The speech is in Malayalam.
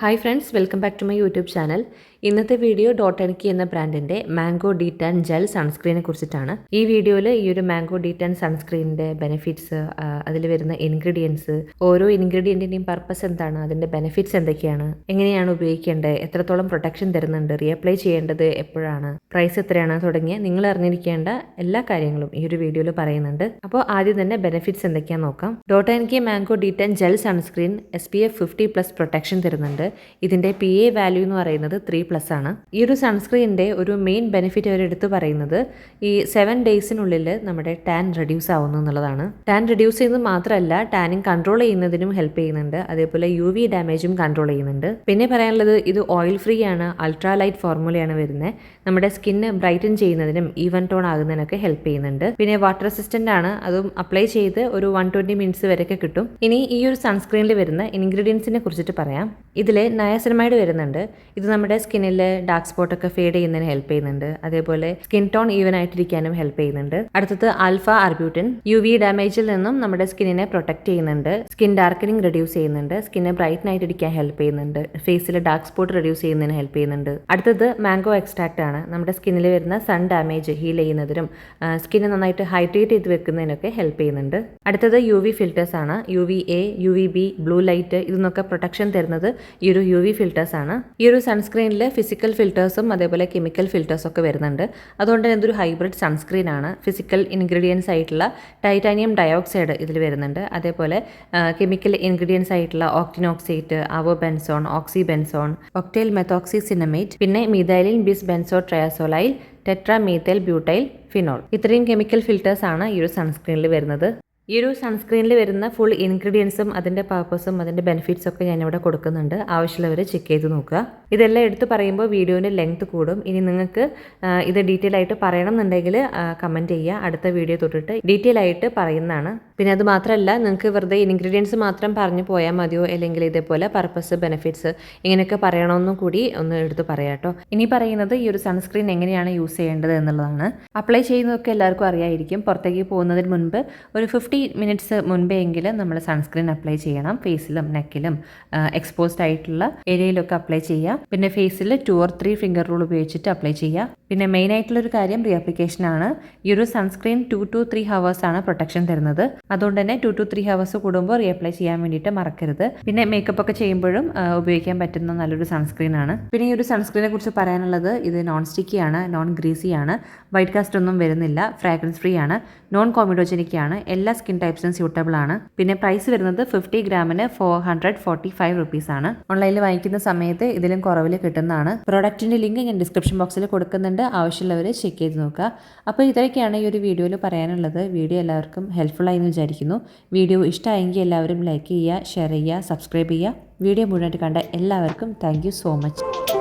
Hi friends, welcome back to my YouTube channel. ഇന്നത്തെ വീഡിയോ ഡോട്ട് എന്ന ബ്രാൻഡിൻ്റെ മാംഗോ ഡീറ്റാൻ ജെൽ സൺസ്ക്രീനെ കുറിച്ചിട്ടാണ്. ഈ വീഡിയോയിൽ ഈ ഒരു മാംഗോ ഡീറ്റാൻ സൺസ്ക്രീനിൻ്റെ ബെനിഫിറ്റ്സ്, അതിൽ വരുന്ന ഇൻഗ്രീഡിയൻസ്, ഓരോ ഇൻഗ്രീഡിയൻറ്റിൻ്റെയും പർപ്പസ് എന്താണ്, അതിൻ്റെ ബെനിഫിറ്റ്സ് എന്തൊക്കെയാണ്, എങ്ങനെയാണ് ഉപയോഗിക്കേണ്ടത്, എത്രത്തോളം പ്രൊട്ടക്ഷൻ തരുന്നുണ്ട്, റീഅപ്ലൈ ചെയ്യേണ്ടത് എപ്പോഴാണ്, പ്രൈസ് എത്രയാണ് തുടങ്ങിയ നിങ്ങൾ അറിഞ്ഞിരിക്കേണ്ട എല്ലാ കാര്യങ്ങളും ഈ ഒരു വീഡിയോയിൽ പറയുന്നുണ്ട്. അപ്പോൾ ആദ്യം തന്നെ ബെനിഫിറ്റ്സ് എന്തൊക്കെയാണെന്ന് നോക്കാം. Dot mango de-tan gel sunscreen SPF 50+ protection തരുന്നുണ്ട്. ഇതിൻ്റെ PA വാല്യൂ എന്ന് പറയുന്നത് 3+ ആണ്. ഈ ഒരു സൺസ്ക്രീനിൻ്റെ ഒരു മെയിൻ ബെനിഫിറ്റ് അവർ എടുത്തു പറയുന്നത് ഈ 7 ഡേയ്സിനുള്ളിൽ നമ്മുടെ ടാൻ റെഡ്യൂസ് ആവുന്നു എന്നുള്ളതാണ്. ടാൻ റെഡ്യൂസ് ചെയ്യുന്നത് മാത്രമല്ല, ടാനിങ് കൺട്രോൾ ചെയ്യുന്നതിനും ഹെൽപ്പ് ചെയ്യുന്നുണ്ട്. അതേപോലെ UV ഡാമേജും കൺട്രോൾ ചെയ്യുന്നുണ്ട്. പിന്നെ പറയാനുള്ളത്, ഇത് ഓയിൽ ഫ്രീ ആണ്, അൾട്രാ ലൈറ്റ് ഫോർമുലയാണ് വരുന്നത്. നമ്മുടെ സ്കിന്ന് ബ്രൈറ്റൻ ചെയ്യുന്നതിനും ഈവൻ ടോൺ ആകുന്നതിനൊക്കെ ഹെൽപ്പ് ചെയ്യുന്നുണ്ട്. പിന്നെ വാട്ടർ റെസിസ്റ്റന്റ് ആണ്, അതും അപ്ലൈ ചെയ്ത് ഒരു 120 മിനിറ്റ്സ് വരെയൊക്കെ കിട്ടും. ഇനി ഈ ഒരു സൺസ്ക്രീനിൽ വരുന്ന ഇൻഗ്രീഡിയൻസിനെ കുറിച്ചിട്ട് പറയാം. ഇതിൽ നയാസിനമൈഡ് വരുന്നുണ്ട്. ഇത് നമ്മുടെ സ്കിന്നിൽ ഡാർക്ക് സ്പോട്ട് ഒക്കെ ഫേഡ് ചെയ്യുന്നതിന് ഹെൽപ്പ് ചെയ്യുന്നുണ്ട്. അതേപോലെ സ്കിൻ ടോൺ ഈവൻ ആയിട്ടിരിക്കാനും ഹെൽപ്പ് ചെയ്യുന്നുണ്ട്. അടുത്തത് ആൽഫ ആർബ്യൂട്ടിൻ UV ഡാമേജിൽ നിന്നും നമ്മുടെ സ്കിന്നിനെ പ്രൊട്ടക്ട് ചെയ്യുന്നുണ്ട്. സ്കിൻ ഡാർക്കനിങ് റെഡ്യൂസ് ചെയ്യുന്നുണ്ട്. സ്കിന്നെ ബ്രൈറ്റ് ആയിട്ടിരിക്കാൻ ഹെൽപ്പ് ചെയ്യുന്നുണ്ട്. ഫേസിൽ ഡാർക്ക് സ്പോട്ട് റെഡ്യൂസ് ചെയ്യുന്നതിന് ഹെൽപ്പ് ചെയ്യുന്നുണ്ട്. അടുത്തത് മാംഗോ എക്സ്ട്രാക്ട് ആണ്. നമ്മുടെ സ്കിന്നിൽ വരുന്ന സൺ ഡാമേജ് ഹീൽ ചെയ്യുന്നതിനും സ്കിന്നെ നന്നായിട്ട് ഹൈഡ്രേറ്റ് ചെയ്ത് വെക്കുന്നതിനൊക്കെ ഹെൽപ്പ് ചെയ്യുന്നുണ്ട്. അടുത്തത് UV ഫിൽറ്റേഴ്സ് ആണ്. UVA, UVB, ബ്ലൂ ലൈറ്റ്, ഇതിനൊക്കെ പ്രൊട്ടക്ഷൻ തരുന്നത് ഈ ഒരു UV ഫിൽറ്റേഴ്സ് ആണ്. ഈ ഒരു സൺസ്ക്രീനിൽ ഫിസിക്കൽ ഫിൽറ്റേഴ്സും അതേപോലെ കെമിക്കൽ ഫിൽറ്റേഴ്സ് ഒക്കെ വരുന്നുണ്ട്. അതുകൊണ്ട് തന്നെ ഇതൊരു ഹൈബ്രിഡ് സൺസ്ക്രീൻ ആണ്. ഫിസിക്കൽ ഇൻഗ്രീഡിയൻസ് ആയിട്ടുള്ള ടൈറ്റാനിയം ഡയോക്സൈഡ് ഇതിൽ വരുന്നുണ്ട്. അതേപോലെ കെമിക്കൽ ഇൻഗ്രീഡിയൻസ് ആയിട്ടുള്ള octinoxate, avobenzone, oxybenzone, octyl methoxy cinnamate, പിന്നെ methylene bis benzo triazolyl, tetra methyl butyl phenol, ഇത്രയും കെമിക്കൽ ഫിൽറ്റേഴ്സ് ആണ് ഈ ഒരു സൺസ്ക്രീനിൽ വരുന്നത്. ഈ ഒരു സൺസ്ക്രീനിൽ വരുന്ന ഫുൾ ഇൻഗ്രീഡിയൻസും അതിൻ്റെ പർപ്പസും അതിൻ്റെ ബെനിഫിറ്റ്സും ഒക്കെ ഞാനിവിടെ കൊടുക്കുന്നുണ്ട്. ആവശ്യമുള്ളവർ ചെക്ക് ചെയ്ത് നോക്കുക. ഇതെല്ലാം എടുത്ത് പറയുമ്പോൾ വീഡിയോൻ്റെ ലെങ്ത് കൂടും. ഇനി നിങ്ങൾക്ക് ഇത് ഡീറ്റെയിൽ ആയിട്ട് പറയണം എന്നുണ്ടെങ്കിൽ കമൻറ്റ് ചെയ്യുക. അടുത്ത വീഡിയോ തൊട്ടിട്ട് ഡീറ്റെയിൽ ആയിട്ട് പറയുന്നതാണ്. പിന്നെ അത് മാത്രമല്ല, നിങ്ങൾക്ക് വെറുതെ ഇൻഗ്രീഡിയൻസ് മാത്രം പറഞ്ഞു പോയാൽ മതിയോ, അല്ലെങ്കിൽ ഇതേപോലെ പർപ്പസ്, ബെനിഫിറ്റ്സ് ഇങ്ങനെയൊക്കെ പറയണമെന്നും കൂടി ഒന്ന് എടുത്ത് പറയാം കേട്ടോ. ഇനി പറയുന്നത് ഈ ഒരു സൺസ്ക്രീൻ എങ്ങനെയാണ് യൂസ് ചെയ്യേണ്ടത് എന്നുള്ളതാണ്. അപ്ലൈ ചെയ്യുന്നതൊക്കെ എല്ലാവർക്കും അറിയായിരിക്കും. പുറത്തേക്ക് പോകുന്നതിന് മുൻപ് ഒരു 50 മിനിറ്റ്സ് മുൻപേ എങ്കിലും നമ്മൾ സൺസ്ക്രീൻ അപ്ലൈ ചെയ്യണം. ഫേസിലും നെക്കിലും എക്സ്പോസ്ഡ് ആയിട്ടുള്ള ഏരിയയിലൊക്കെ അപ്ലൈ ചെയ്യുക. പിന്നെ ഫേസിൽ 2 or 3 ഫിംഗർ റൂൾ ഉപയോഗിച്ചിട്ട് അപ്ലൈ ചെയ്യുക. പിന്നെ മെയിൻ ആയിട്ടുള്ളൊരു കാര്യം റീഅപ്ലിക്കേഷൻ ആണ്. ഈ ഒരു സൺസ്ക്രീൻ 2 to 3 hours ആണ് പ്രൊട്ടക്ഷൻ തരുന്നത്. അതുകൊണ്ട് തന്നെ 2 to 3 hours കൂടുമ്പോൾ റീഅപ്ലൈ ചെയ്യാൻ വേണ്ടിയിട്ട് മറക്കരുത്. പിന്നെ മേക്കപ്പ് ഒക്കെ ചെയ്യുമ്പോഴും ഉപയോഗിക്കാൻ പറ്റുന്ന നല്ലൊരു സൺസ്ക്രീൻ ആണ്. പിന്നെ ഈ ഒരു സൺസ്ക്രീനെ കുറിച്ച് പറയാനുള്ളത്, ഇത് നോൺ സ്റ്റിക്കി ആണ്, നോൺ ഗ്രീസി ആണ്, വൈറ്റ് കാസ്റ്റ് ഒന്നും വരുന്നില്ല, ഫ്രാഗ്രൻസ് ഫ്രീ ആണ്, നോൺ കോമിഡോജനിക് ആണ്, എല്ലാ സ്കിൻ ടൈപ്സിനും സ്യൂട്ടബിൾ ആണ്. പിന്നെ പ്രൈസ് വരുന്നത് 50 ഗ്രാമിന് 445 റുപ്പീസ് ആണ്. ഓൺലൈനിൽ വാങ്ങിക്കുന്ന സമയത്ത് ഇതിലും കുറവിൽ കിട്ടുന്നതാണ്. പ്രോഡക്റ്റിന്റെ ലിങ്ക് ഞാൻ ഡിസ്ക്രിപ്ഷൻ ബോക്സിൽ കൊടുക്കുന്നുണ്ട്. ആവശ്യമുള്ളവർ ചെക്ക് ചെയ്ത് നോക്കുക. അപ്പോൾ ഇതൊക്കെയാണ് ഈ ഒരു വീഡിയോയിൽ പറയാനുള്ളത്. വീഡിയോ എല്ലാവർക്കും ഹെൽപ്ഫുൾ ആയി എന്ന് വിചാരിക്കുന്നു. വീഡിയോ ഇഷ്ടമായെങ്കിൽ എല്ലാവരും ലൈക്ക് ചെയ്യുക, ഷെയർ ചെയ്യുക, സബ്സ്ക്രൈബ് ചെയ്യുക. വീഡിയോ മുഴുവനായിട്ട് കണ്ട എല്ലാവർക്കും താങ്ക് യു സോ മച്ച്.